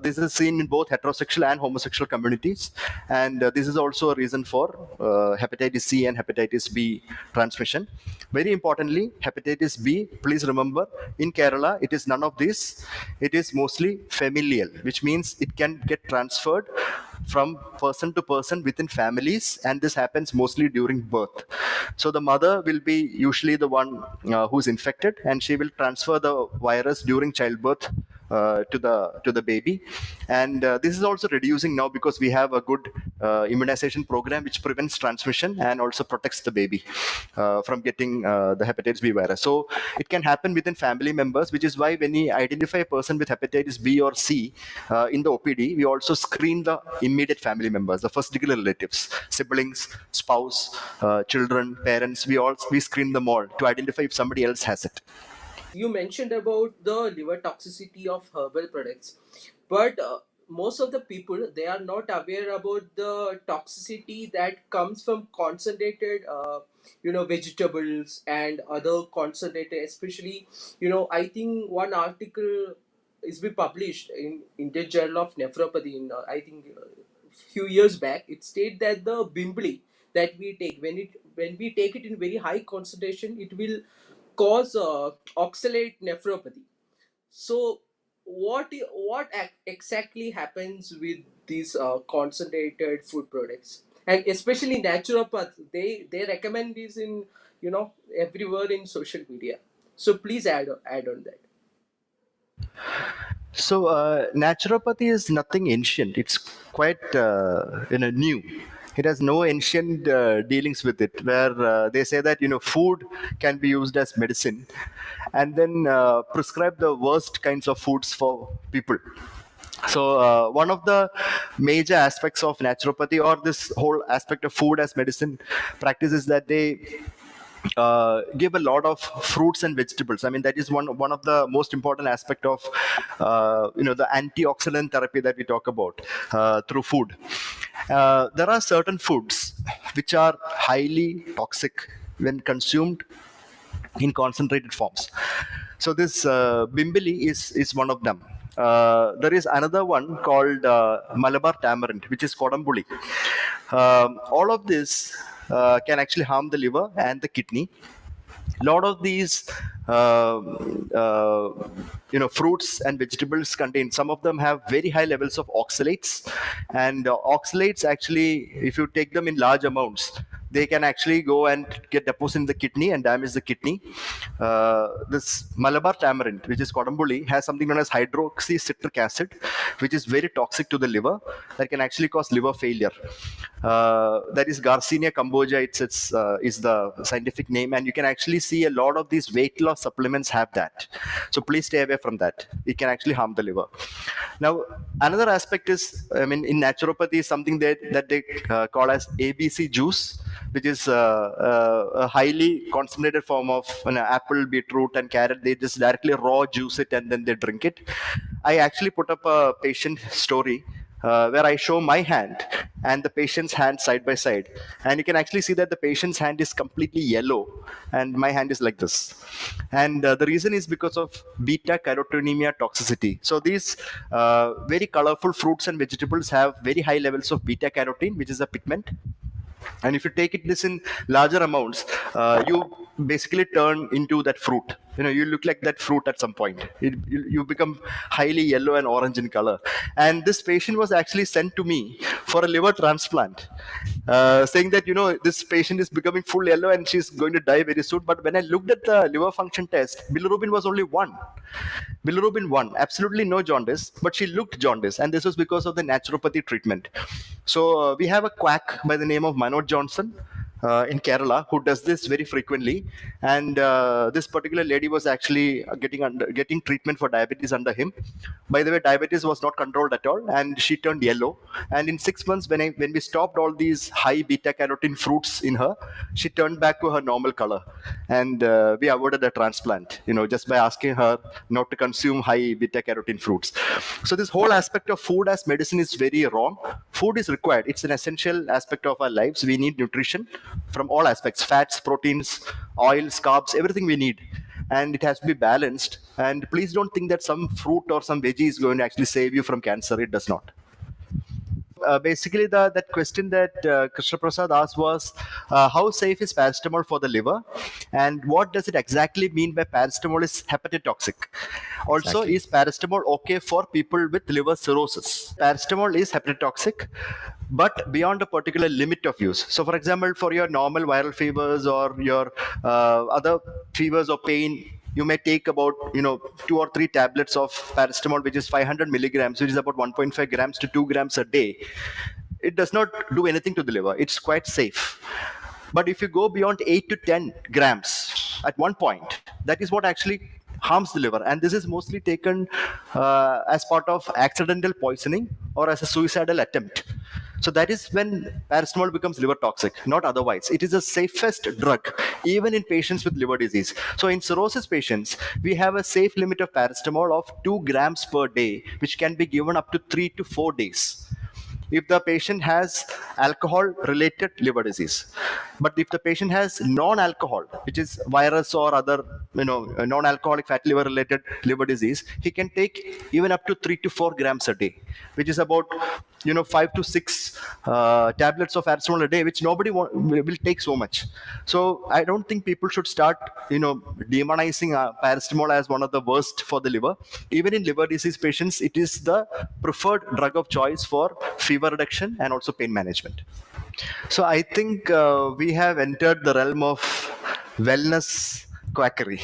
S1: This is seen in both heterosexual and homosexual communities. And this is also a reason for hepatitis C and hepatitis B transmission. Very importantly, hepatitis B, please remember, in Kerala, it is none of this. It is mostly familial, which means it can get transferred from person to person within families, and this happens mostly during birth. So the mother will be usually the one who's infected, and she will transfer the virus during childbirth to the baby. And this is also reducing now because we have a good immunization program which prevents transmission and also protects the baby from getting the hepatitis B virus. So it can happen within family members, which is why when we identify a person with hepatitis B or C in the OPD, we also screen the immediate family members, the first degree relatives, siblings, spouse, children, parents. We screen them all to identify if somebody else has it.
S3: You mentioned about the liver toxicity of herbal products, but most of the people, they are not aware about the toxicity that comes from concentrated vegetables and other concentrated, especially, I think one article is be published in Indian Journal of Nephropathy in I think few years back. It states that the bimbli that we take, when we take it in very high concentration, it will cause oxalate nephropathy. So exactly happens with these concentrated food products, and especially naturopath, they recommend this in everywhere in social media. So please add on that.
S1: So naturopathy is nothing ancient. It's quite new. It has no ancient dealings with it, where they say that food can be used as medicine, and then prescribe the worst kinds of foods for people. So one of the major aspects of naturopathy, or this whole aspect of food as medicine practice, is that they give a lot of fruits and vegetables. I mean, that is one of the most important aspect of the antioxidant therapy that we talk about through food. There are certain foods which are highly toxic when consumed in concentrated forms. So this bimbili is one of them. There is another one called Malabar tamarind, which is Kodambuli. All of this can actually harm the liver and the kidney. A lot of these fruits and vegetables contain, some of them have very high levels of oxalates, and oxalates actually, if you take them in large amounts, they can actually go and get deposited in the kidney and damage the kidney. This Malabar tamarind, which is Kodambuli, has something known as hydroxycitric acid, which is very toxic to the liver, that can actually cause liver failure. That is Garcinia cambogia, is the scientific name, and you can actually see a lot of these weight loss supplements have that. So please stay away from that. It can actually harm the liver. Now, another aspect is, I mean, in naturopathy, something that they call as ABC juice, which is a highly concentrated form of apple, beetroot, and carrot. They just directly raw juice it and then they drink it. I actually put up a patient story where I show my hand and the patient's hand side by side. And you can actually see that the patient's hand is completely yellow and my hand is like this. And the reason is because of beta carotenemia toxicity. So these very colorful fruits and vegetables have very high levels of beta carotene, which is a pigment. And if you take this in larger amounts, you basically turn into that fruit. You look like that fruit at some point. You become highly yellow and orange in color. And this patient was actually sent to me for a liver transplant, saying that this patient is becoming full yellow and she's going to die very soon. But when I looked at the liver function test, bilirubin was only 1. Bilirubin 1, absolutely no jaundice, but she looked jaundice, and this was because of the naturopathy treatment. So we have a quack by the name of Manoj Johnson in Kerala who does this very frequently, and this particular lady was actually getting treatment for diabetes under him. By the way, diabetes was not controlled at all, and she turned yellow. And in 6 months, when we stopped all these high beta carotene fruits in her, she turned back to her normal color, and we avoided a transplant. Just by asking her not to consume high beta carotene fruits. So this whole aspect of food as medicine is very wrong. Food is required. It's an essential aspect of our lives. We need nutrition from all aspects: fats, proteins, oils, carbs, everything we need. And it has to be balanced. And please don't think that some fruit or some veggie is going to actually save you from cancer. It does not. Basically, that question that Krishna Prasad asked was, how safe is paracetamol for the liver, and what does it exactly mean by paracetamol is hepatotoxic? Also,
S2: Exactly.
S1: is paracetamol okay for people with liver cirrhosis? Paracetamol is hepatotoxic, but beyond a particular limit of use. So, for example, for your normal viral fevers or your other fevers or pain, you may take about 2 or 3 tablets of paracetamol, which is 500 milligrams, which is about 1.5 grams to 2 grams a day. It does not do anything to the liver. It's quite safe. But if you go beyond 8 to 10 grams at one point, that is what actually harms the liver. And this is mostly taken as part of accidental poisoning or as a suicidal attempt. So that is when paracetamol becomes liver toxic, not otherwise. It is the safest drug, even in patients with liver disease. So in cirrhosis patients, we have a safe limit of paracetamol of 2 grams per day, which can be given up to 3 to 4 days if the patient has alcohol related liver disease. But if the patient has non-alcohol, which is virus or other non-alcoholic fatty liver related liver disease, he can take even up to 3 to 4 grams a day, which is about 5 to 6 tablets of paracetamol a day, which nobody will take so much. So I don't think people should start demonizing paracetamol as one of the worst for the liver. Even in liver disease patients, it is the preferred drug of choice for fever reduction and also pain management. So I think we have entered the realm of wellness quackery.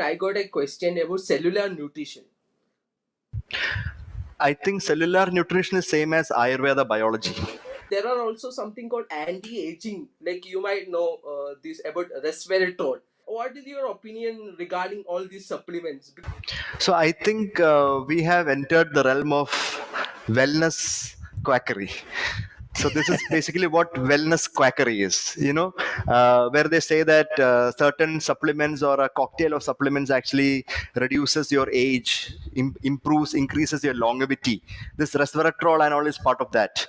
S3: I got a question about cellular nutrition.
S1: I think cellular nutrition is same as Ayurveda biology.
S3: There are also something called anti-aging. Like you might know this about resveratrol. What is your opinion regarding all these supplements?
S1: So I think we have entered the realm of wellness quackery. So this is basically what wellness quackery is, where they say that certain supplements or a cocktail of supplements actually reduces your age, increases your longevity. This resveratrol and all is part of that.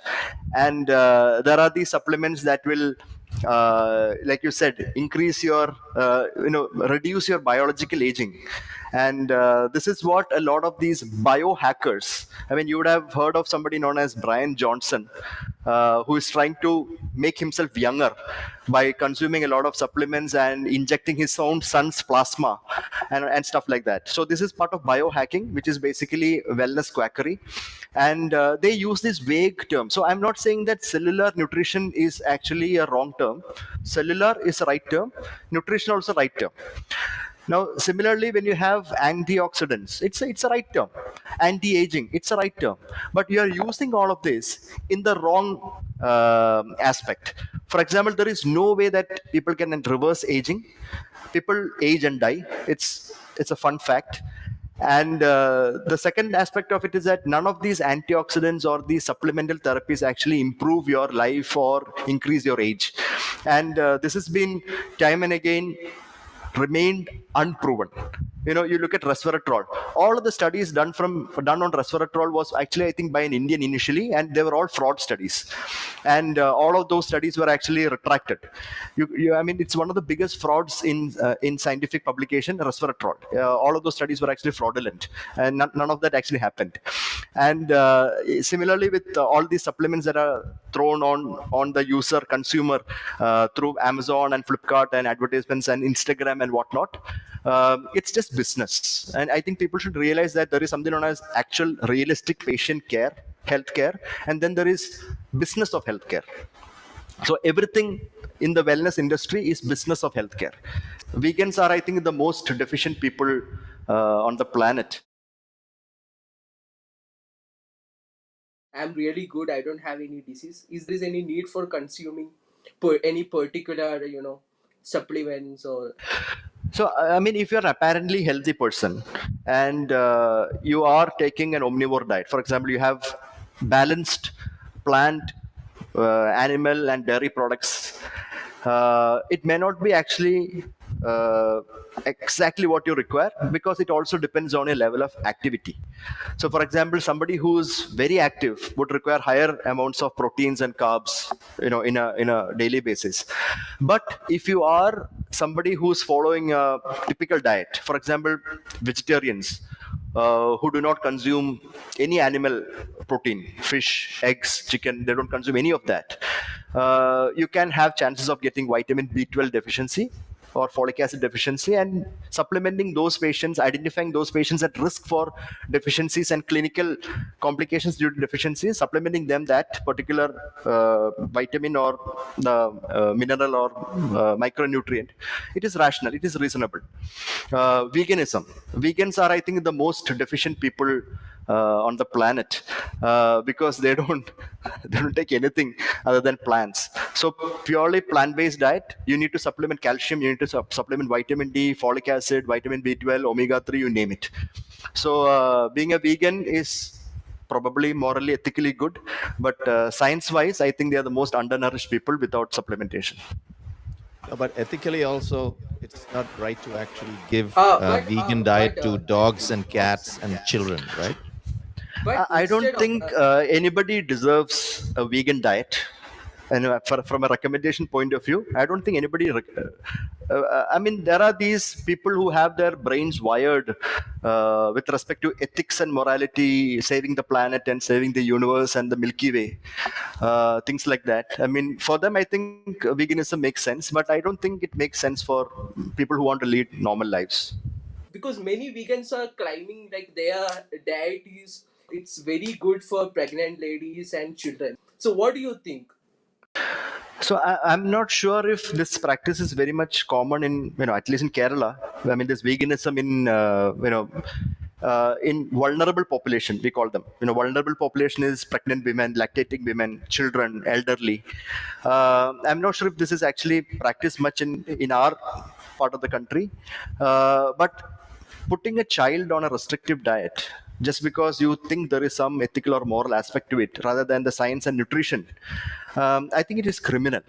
S1: And there are these supplements that will like you said, increase your, reduce your biological aging. And this is what a lot of these biohackers, I mean, you would have heard of somebody known as Brian Johnson, who is trying to make himself younger by consuming a lot of supplements and injecting his own son's plasma and stuff like that. So this is part of biohacking, which is basically wellness quackery. And they use this vague term. So I'm not saying that cellular nutrition is actually a wrong term. Cellular is a right term. Nutrition also right term. Now, similarly, when you have antioxidants, it's a right term. Anti-aging, it's a right term. But you are using all of this in the wrong aspect. For example, there is no way that people can reverse aging. People age and die. It's a fun fact. And the second aspect of it is that none of these antioxidants or these supplemental therapies actually improve your life or increase your age. And this has been time and again remained unproven. You look at resveratrol. All of the studies done on resveratrol was actually, I think, by an Indian initially, and they were all fraud studies. And all of those studies were actually retracted. I mean, it's one of the biggest frauds in scientific publication, resveratrol. All of those studies were actually fraudulent, and none of that actually happened. And similarly with all these supplements that are thrown on the user consumer through Amazon and Flipkart and advertisements and Instagram and whatnot. It's just business, and I think people should realize that there is something known as actual realistic patient care, healthcare, and then there is business of healthcare. So everything in the wellness industry is business of healthcare. Vegans are, I think, the most deficient people on the planet.
S3: I'm really good. I don't have any disease. Is there any need for consuming any particular, supplements or?
S1: So, I mean, if you're apparently healthy person and you are taking an omnivore diet, for example, you have balanced plant, animal, and dairy products, it may not be actually exactly what you require, because it also depends on a level of activity. So, for example, somebody who's very active would require higher amounts of proteins and carbs, in a daily basis. But if you are somebody who's following a typical diet, for example, vegetarians, who do not consume any animal protein, fish, eggs, chicken, they don't consume any of that. You can have chances of getting vitamin B12 deficiency or folic acid deficiency, and supplementing those patients, identifying those patients at risk for deficiencies and clinical complications due to deficiencies, supplementing them that particular vitamin or the mineral or micronutrient. It is rational, it is reasonable. Veganism. Vegans are, I think, the most deficient people on the planet, because they don't they don't take anything other than plants. So purely plant-based diet. You need to supplement calcium. You need to supplement vitamin D, folic acid, vitamin B12, omega-3. You name it. So being a vegan is probably morally, ethically good, but science-wise, I think they are the most undernourished people without supplementation.
S2: But ethically also, it's not right to actually give a
S3: But
S2: vegan diet to dogs and cats and children, right?
S1: I don't
S3: instead of
S1: think anybody deserves a vegan diet. And from a recommendation point of view, I don't think anybody. I mean, there are these people who have their brains wired with respect to ethics and morality, saving the planet and saving the universe and the Milky Way, things like that. I mean, for them, I think veganism makes sense, but I don't think it makes sense for people who want to lead normal lives.
S3: because many vegans are claiming like their diet is it's very good for pregnant ladies and children. So what do you think?
S1: So I'm not sure if this practice is very much common in, at least in Kerala. I mean, this veganism in, in vulnerable population, we call them. Vulnerable population is pregnant women, lactating women, children, elderly. I'm not sure if this is actually practiced much in our part of the country. But putting a child on a restrictive diet just because you think there is some ethical or moral aspect to it rather than the science and nutrition, I think it is criminal.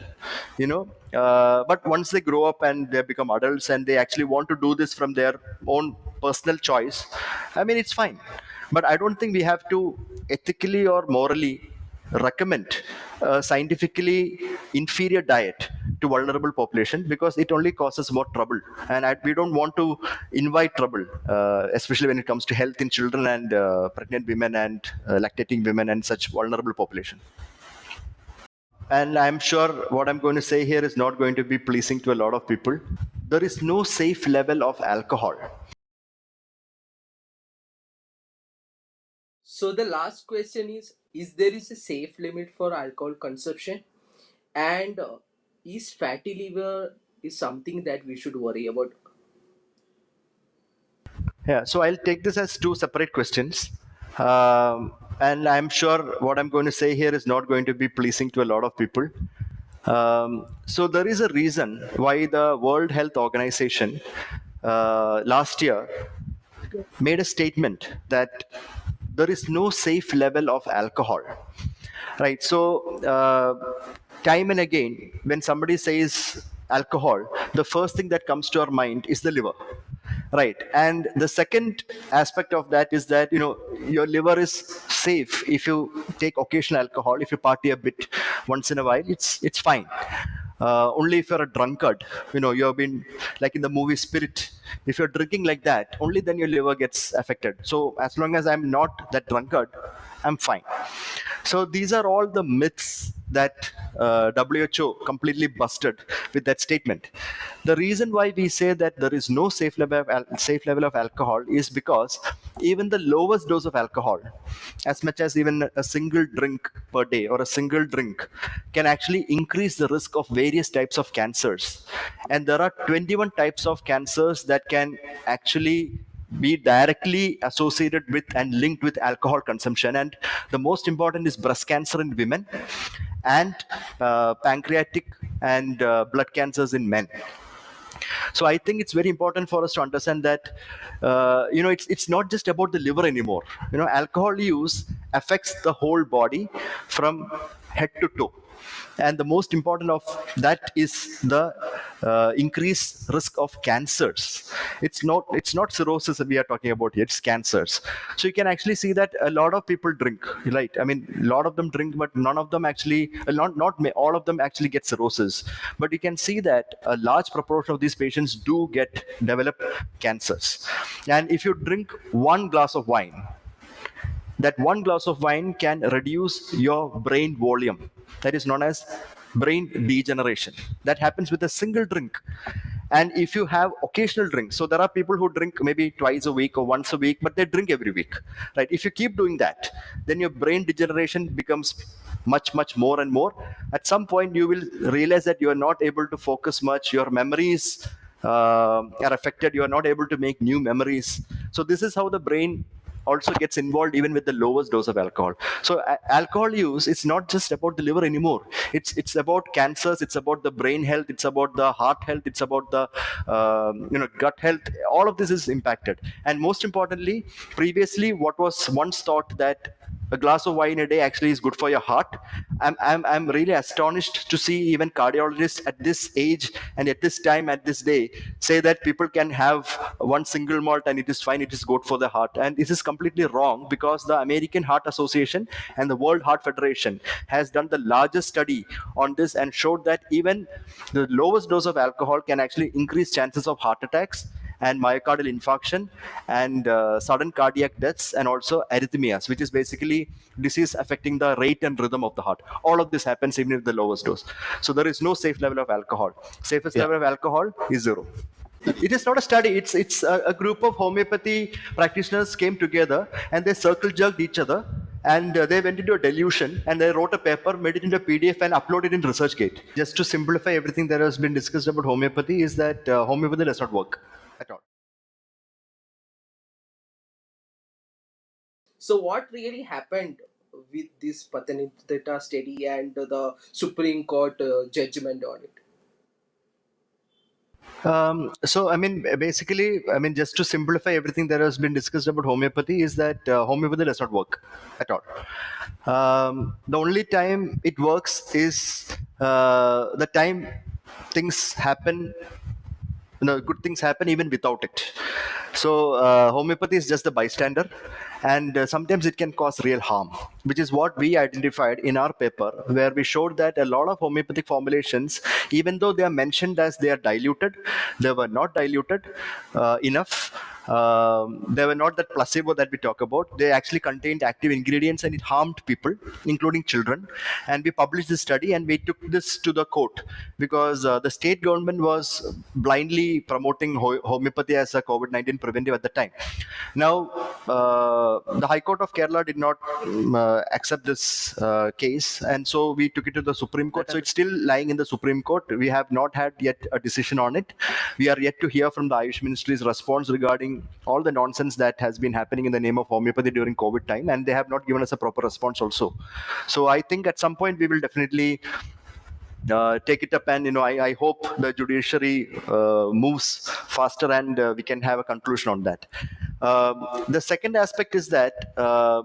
S1: But once they grow up and they become adults and they actually want to do this from their own personal choice, I mean, it's fine. But I don't think we have to ethically or morally recommend a scientifically inferior diet to vulnerable population, because it only causes more trouble, and we don't want to invite trouble, especially when it comes to health in children and pregnant women and lactating women and such vulnerable population. And I'm sure what I'm going to say here is not going to be pleasing to a lot of people. There is no safe level of alcohol.
S3: So the last question is there is a safe limit for alcohol consumption, and is fatty liver is something that we should worry about?
S1: Yeah, so I'll take this as two separate questions. And I'm sure what I'm going to say here is not going to be pleasing to a lot of people. So there is a reason why the World Health Organization last year made a statement that there is no safe level of alcohol. Right. So, time and again, when somebody says alcohol, the first thing that comes to our mind is the liver. Right. And the second aspect of that is that, your liver is safe if you take occasional alcohol, if you party a bit once in a while, it's fine. Only if you're a drunkard, you have been like in the movie Spirit. If you're drinking like that, only then your liver gets affected. So as long as I'm not that drunkard, I'm fine. So these are all the myths that WHO completely busted with that statement. The reason why we say that there is no safe level of alcohol is because even the lowest dose of alcohol, as much as even a single drink per day or a single drink, can actually increase the risk of various types of cancers. And there are 21 types of cancers that can actually be directly associated with and linked with alcohol consumption. And the most important is breast cancer in women and pancreatic and blood cancers in men. So I think it's very important for us to understand that it's not just about the liver anymore. Alcohol use affects the whole body from head to toe, and the most important of that is the increased risk of cancers. It's not cirrhosis that we are talking about here, it's cancers. So you can actually see that a lot of people drink, right? I mean, a lot of them drink, but none of them actually, all of them actually get cirrhosis. But you can see that a large proportion of these patients do develop cancers. And if you drink one glass of wine, that one glass of wine can reduce your brain volume. That is known as brain degeneration. That happens with a single drink. And if you have occasional drinks, so there are people who drink maybe twice a week or once a week, but they drink every week, right? If you keep doing that, then your brain degeneration becomes much more and more. At some point, you will realize that you are not able to focus much. Your memories are affected. You are not able to make new memories. So this is how the brain also gets involved even with the lowest dose of alcohol. So alcohol use is not just about the liver anymore. It's about cancers. It's about the brain health. It's about the heart health. It's about the gut health. All of this is impacted. And most importantly, previously what was once thought that a glass of wine a day actually is good for your heart. I'm really astonished to see even cardiologists at this age and at this time, at this day, say that people can have one single malt and it is fine, it is good for the heart. And this is completely wrong, because the American Heart Association and the World Heart Federation has done the largest study on this and showed that even the lowest dose of alcohol can actually increase chances of heart attacks and myocardial infarction and sudden cardiac deaths, and also arrhythmias, which is basically disease affecting the rate and rhythm of the heart. All of this happens even with the lowest dose. So there is no safe level of alcohol. Safest level of alcohol is 0. It is not a study. It's a group of homeopathy practitioners came together and they circle jerked each other, and they went into a delusion and they wrote a paper, made it into a PDF and uploaded it in ResearchGate. Just to simplify everything that has been discussed about homeopathy is that homeopathy does not work at all.
S3: So what really happened with this Patanita study and the Supreme Court judgment on it?
S1: So, I mean, basically, I mean, just to simplify everything that has been discussed about homeopathy is that homeopathy does not work at all. The only time it works is the time things happen, good things happen even without it. So homeopathy is just the bystander, and sometimes it can cause real harm, which is what we identified in our paper, where we showed that a lot of homeopathic formulations, even though they are mentioned as they are diluted, they were not diluted enough. They were not that placebo that we talk about. They actually contained active ingredients and it harmed people, including children. And we published this study and we took this to the court, because the state government was blindly promoting homeopathy as a COVID-19 preventive at the time. Now, the High Court of Kerala did not accept this case, and so we took it to the Supreme Court. So it's still lying in the Supreme Court. We have not had yet a decision on it. We are yet to hear from the Ayush Ministry's response regarding all the nonsense that has been happening in the name of homeopathy during COVID time, and they have not given us a proper response also. So I think at some point we will definitely take it up, and I hope the judiciary moves faster and we can have a conclusion on that. The second aspect is that a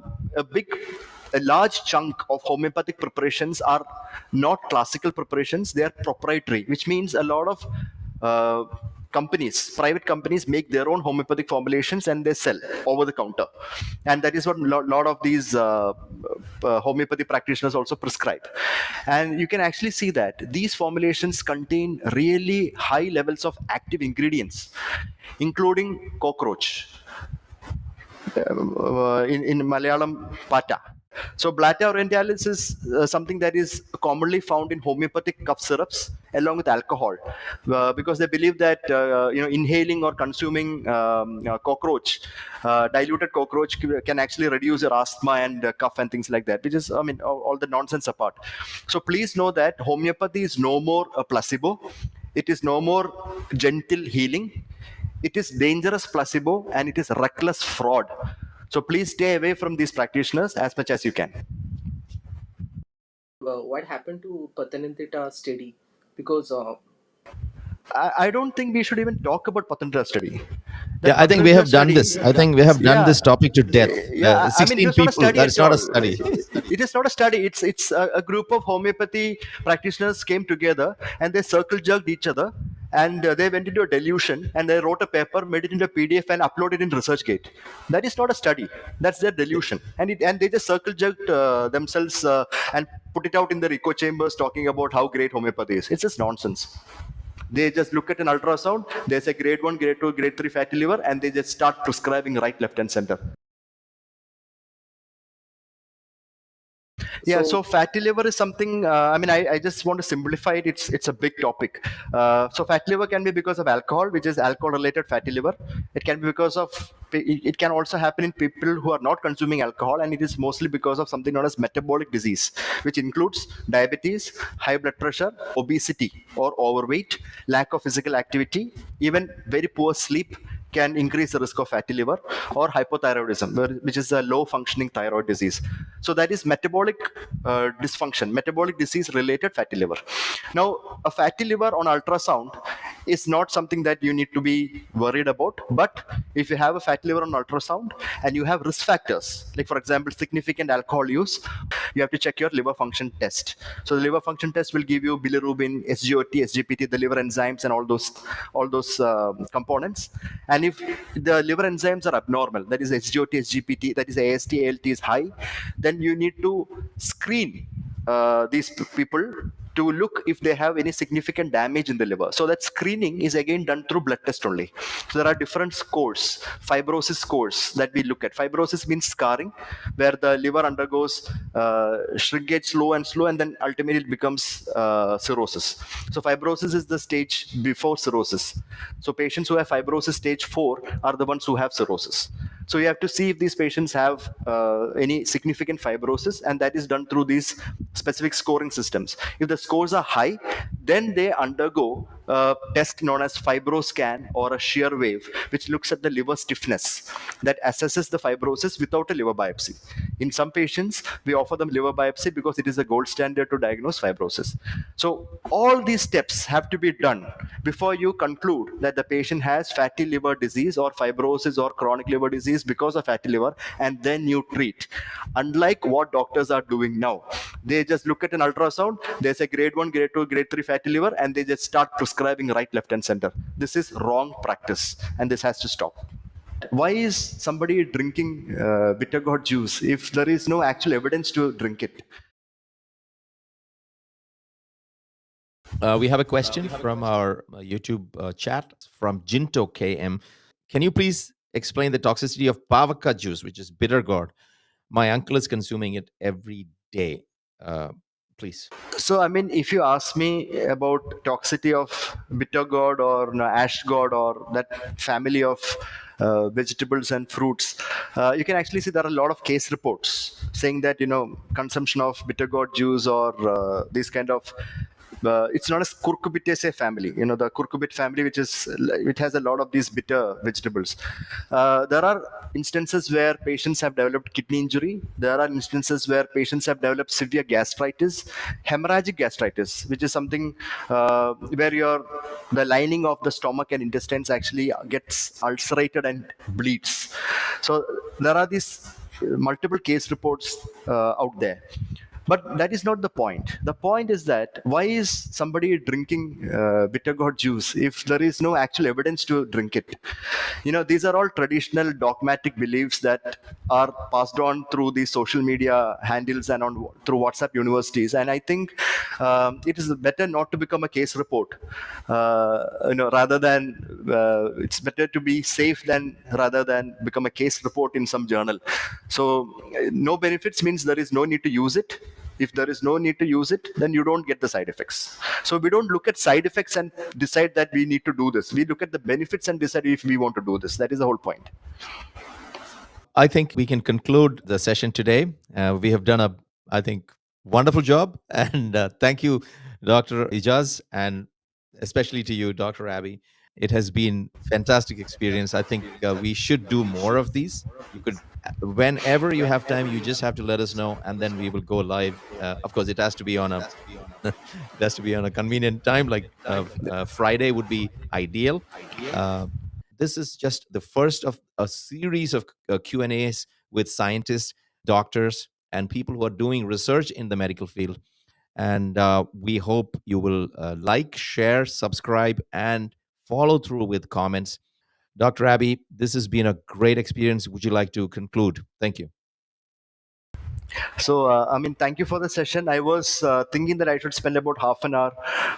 S1: large chunk of homeopathic preparations are not classical preparations, they are proprietary, which means a lot of private companies make their own homeopathic formulations and they sell over the counter. And that is what a lot of these homeopathy practitioners also prescribe. And you can actually see that these formulations contain really high levels of active ingredients, including cockroach. In Malayalam, pata. So Blata orientalis is something that is commonly found in homeopathic cough syrups along with alcohol, because they believe that inhaling or consuming cockroach, diluted cockroach, can actually reduce your asthma and cough and things like that. Which is, I mean, all the nonsense apart. So please know that homeopathy is no more a placebo. It is no more gentle healing. It is dangerous placebo and it is reckless fraud. So please stay away from these practitioners as much as you can.
S3: What happened to Patanjali study? Because
S1: I don't think we should even talk about Patantara study.
S2: Yeah,
S1: That
S2: I think we
S1: Patantara
S2: have done
S1: study,
S2: this. I think we have done
S1: yeah,
S2: this topic to death.
S1: yeah. I mean, it
S2: 16
S1: was not a
S2: people.
S1: study
S2: That
S1: at
S2: is not a
S1: all.
S2: study.
S1: It is not a study. It's a group of homeopathy practitioners came together and they circle jerked each other, and they went into a delusion and they wrote a paper, made it into a PDF, and uploaded in ResearchGate. That is not a study. That's their delusion, and they just circle jerked themselves and put it out in the echo chambers, talking about how great homeopathy is. It's just nonsense. They just look at an ultrasound, they say grade 1, grade 2, grade 3 fatty liver, and they just start prescribing right, left, and center. Yeah,
S3: so
S1: so fatty liver is something. I just want to simplify it. It's a big topic. So fatty liver can be because of alcohol, which is alcohol-related fatty liver. It can be because of. It can also happen in people who are not consuming alcohol, and it is mostly because of something known as metabolic disease, which includes diabetes, high blood pressure, obesity or overweight, lack of physical activity, even very poor sleep can increase the risk of fatty liver, or hypothyroidism, which is a low functioning thyroid disease. So that is metabolic dysfunction, metabolic disease related fatty liver. Now, a fatty liver on ultrasound is not something that you need to be worried about. But if you have a fatty liver on ultrasound and you have risk factors, like for example, significant alcohol use, you have to check your liver function test. So the liver function test will give you bilirubin, SGOT, SGPT, the liver enzymes, and all those components. And if the liver enzymes are abnormal, that is SGOT, SGPT, that is AST, ALT is high, then you need to screen these people to look if they have any significant damage in the liver. So that screening is again done through blood test only. So there are different scores, fibrosis scores that we look at. Fibrosis means scarring, where the liver undergoes shrinkage slow and slow, and then ultimately it becomes cirrhosis. So fibrosis is the stage before cirrhosis. So patients who have fibrosis stage 4 are the ones who have cirrhosis. So you have to see if these patients have any significant fibrosis, and that is done through these specific scoring systems. If the scores are high, then they undergo a test known as fibroscan or a shear wave, which looks at the liver stiffness, that assesses the fibrosis without a liver biopsy. In some patients, we offer them liver biopsy because it is a gold standard to diagnose fibrosis. So all these steps have to be done before you conclude that the patient has fatty liver disease or fibrosis or chronic liver disease because of fatty liver, and then you treat. Unlike what doctors are doing now, they just look at an ultrasound, they say grade 1, grade 2, grade 3 fatty liver, and they just start prescribing right, left, and center. This is wrong practice, and this has to stop. Why is somebody drinking bitter gourd juice if there is no actual evidence to drink it?
S2: We have a question from our YouTube chat from Jinto KM. Can you please explain the toxicity of pavaka juice, which is bitter gourd? My uncle is consuming it every day. Please.
S1: So, I mean, if you ask me about toxicity of bitter gourd or ash gourd or that family of vegetables and fruits, you can actually see there are a lot of case reports saying that consumption of bitter gourd juice or these kind of it's not a curcubitaceae family, the curcubit family, which has a lot of these bitter vegetables. There are instances where patients have developed kidney injury. There are instances where patients have developed severe gastritis, hemorrhagic gastritis, which is something where the lining of the stomach and intestines actually gets ulcerated and bleeds. So there are these multiple case reports out there. But that is not the point. The point is that why is somebody drinking bitter gourd juice if there is no actual evidence to drink it? These are all traditional dogmatic beliefs that are passed on through the social media handles and on through WhatsApp universities. And I think it is better not to become a case report, rather than it's better to be safe than rather than become a case report in some journal. So no benefits means there is no need to use it. If there is no need to use it, then you don't get the side effects. So we don't look at side effects and decide that we need to do this. We look at the benefits and decide if we want to do this. That is the whole point.
S2: I think we can conclude the session today. We have done a, I think, wonderful job. And thank you, Dr. Ijaz, and especially to you, Dr. Abby. It has been fantastic experience. I think we should do more of these. You could, whenever you have time, you just have to let us know, and then we will go live. Of course, it has to be on a it has to be on a convenient time. Like Friday would be ideal. Uh, this is just the first of a series of Q&As with scientists, doctors, and people who are doing research in the medical field. And we hope you will like, share, subscribe, and follow through with comments. Dr. Abby, this has been a great experience. Would you like to conclude? Thank you.
S1: So, thank you for the session. I was thinking that I should spend about half an hour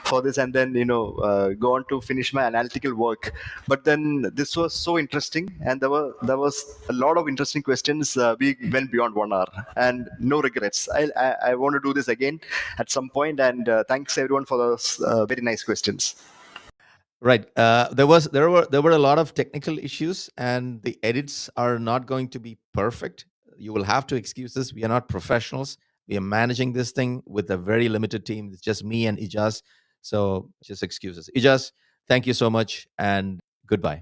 S1: for this and then, go on to finish my analytical work. But then this was so interesting, and there was a lot of interesting questions. We went beyond 1 hour, and no regrets. I want to do this again at some point. And thanks everyone for those very nice questions.
S2: Right. There were a lot of technical issues, and the edits are not going to be perfect. You will have to excuse this. We are not professionals. We are managing this thing with a very limited team. It's just me and Ijas. So just excuses. Ijas, thank you so much, and goodbye.